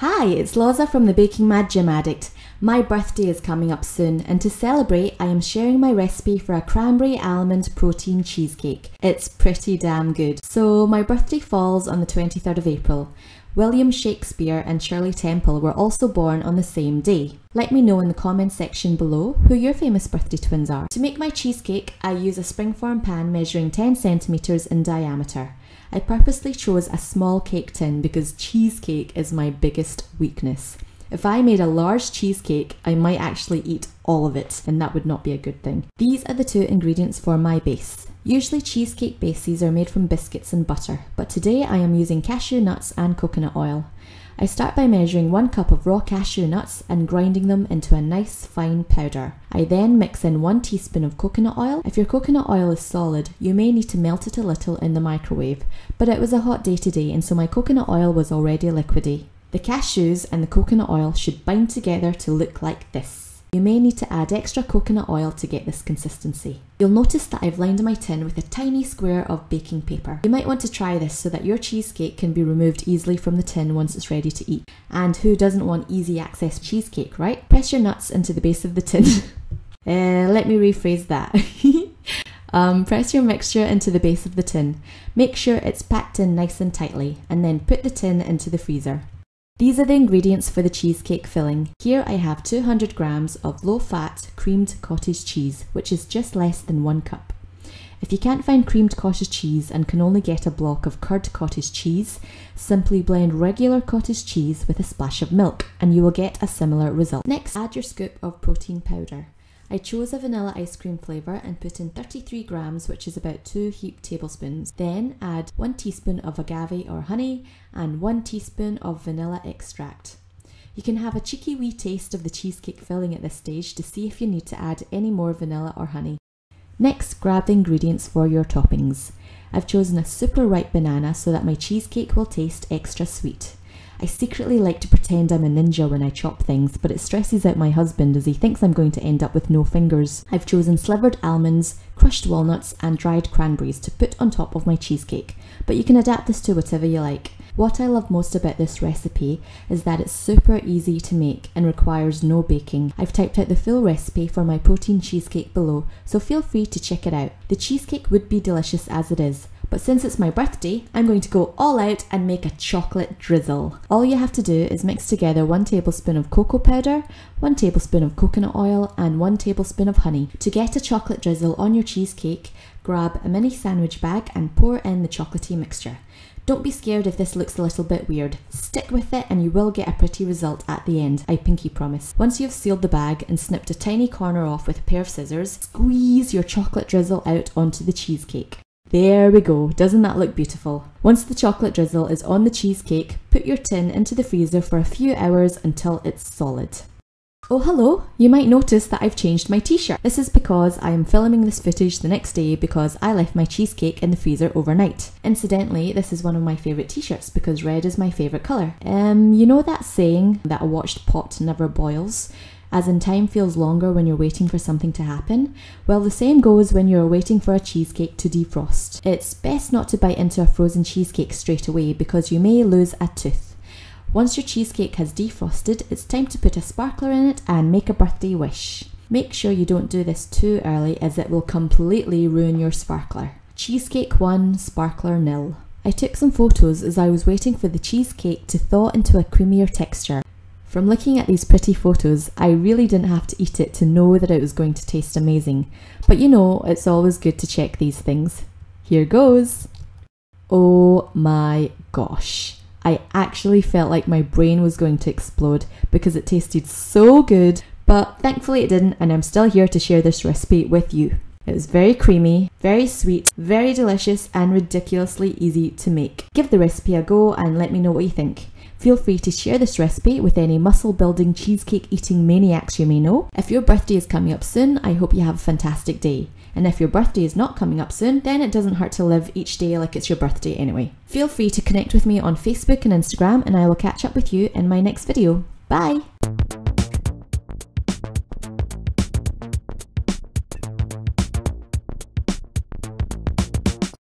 Hi, it's Loza from the Baking Mad Gym Addict. My birthday is coming up soon, and to celebrate I am sharing my recipe for a cranberry almond protein cheesecake. It's pretty damn good. So my birthday falls on the 23rd of April. William Shakespeare and Shirley Temple were also born on the same day. Let me know in the comments section below who your famous birthday twins are. To make my cheesecake, I use a springform pan measuring 10 centimeters in diameter. I purposely chose a small cake tin because cheesecake is my biggest weakness. If I made a large cheesecake, I might actually eat all of it, and that would not be a good thing. These are the two ingredients for my base. Usually cheesecake bases are made from biscuits and butter, but today I am using cashew nuts and coconut oil. I start by measuring 1 cup of raw cashew nuts and grinding them into a nice fine powder. I then mix in 1 teaspoon of coconut oil. If your coconut oil is solid, you may need to melt it a little in the microwave, but it was a hot day today and so my coconut oil was already liquidy. The cashews and the coconut oil should bind together to look like this. You may need to add extra coconut oil to get this consistency. You'll notice that I've lined my tin with a tiny square of baking paper. You might want to try this so that your cheesecake can be removed easily from the tin once it's ready to eat. And who doesn't want easy access cheesecake, right? Press your nuts into the base of the tin. Let me rephrase that. Press your mixture into the base of the tin. Make sure it's packed in nice and tightly, and then put the tin into the freezer. These are the ingredients for the cheesecake filling. Here I have 200 grams of low-fat creamed cottage cheese, which is just less than 1 cup. If you can't find creamed cottage cheese and can only get a block of curd cottage cheese, simply blend regular cottage cheese with a splash of milk and you will get a similar result. Next, add your scoop of protein powder. I chose a vanilla ice cream flavour and put in 33 grams, which is about 2 heaped tablespoons. Then add 1 teaspoon of agave or honey and 1 teaspoon of vanilla extract. You can have a cheeky wee taste of the cheesecake filling at this stage to see if you need to add any more vanilla or honey. Next, grab the ingredients for your toppings. I've chosen a super ripe banana so that my cheesecake will taste extra sweet. I secretly like to pretend I'm a ninja when I chop things, but it stresses out my husband as he thinks I'm going to end up with no fingers. I've chosen slivered almonds, crushed walnuts and dried cranberries to put on top of my cheesecake, but you can adapt this to whatever you like. What I love most about this recipe is that it's super easy to make and requires no baking. I've typed out the full recipe for my protein cheesecake below, so feel free to check it out. The cheesecake would be delicious as it is, but since it's my birthday, I'm going to go all out and make a chocolate drizzle. All you have to do is mix together 1 tablespoon of cocoa powder, 1 tablespoon of coconut oil and 1 tablespoon of honey. To get a chocolate drizzle on your cheesecake, grab a mini sandwich bag and pour in the chocolatey mixture. Don't be scared if this looks a little bit weird. Stick with it and you will get a pretty result at the end, I pinky promise. Once you've sealed the bag and snipped a tiny corner off with a pair of scissors, squeeze your chocolate drizzle out onto the cheesecake. There we go, doesn't that look beautiful? Once the chocolate drizzle is on the cheesecake, put your tin into the freezer for a few hours until it's solid. Oh hello, you might notice that I've changed my t-shirt. This is because I am filming this footage the next day because I left my cheesecake in the freezer overnight. Incidentally, this is one of my favourite t-shirts because red is my favourite colour. You know that saying that a watched pot never boils? As in time feels longer when you're waiting for something to happen? Well, the same goes when you're waiting for a cheesecake to defrost. It's best not to bite into a frozen cheesecake straight away because you may lose a tooth. Once your cheesecake has defrosted, it's time to put a sparkler in it and make a birthday wish. Make sure you don't do this too early as it will completely ruin your sparkler. Cheesecake 1, sparkler 0. I took some photos as I was waiting for the cheesecake to thaw into a creamier texture. From looking at these pretty photos, I really didn't have to eat it to know that it was going to taste amazing. But you know, it's always good to check these things. Here goes! Oh my gosh! I actually felt like my brain was going to explode because it tasted so good, but thankfully it didn't and I'm still here to share this recipe with you. It was very creamy, very sweet, very delicious and ridiculously easy to make. Give the recipe a go and let me know what you think. Feel free to share this recipe with any muscle-building cheesecake eating maniacs you may know. If your birthday is coming up soon, I hope you have a fantastic day. And if your birthday is not coming up soon, then it doesn't hurt to live each day like it's your birthday anyway. Feel free to connect with me on Facebook and Instagram and I will catch up with you in my next video. Bye!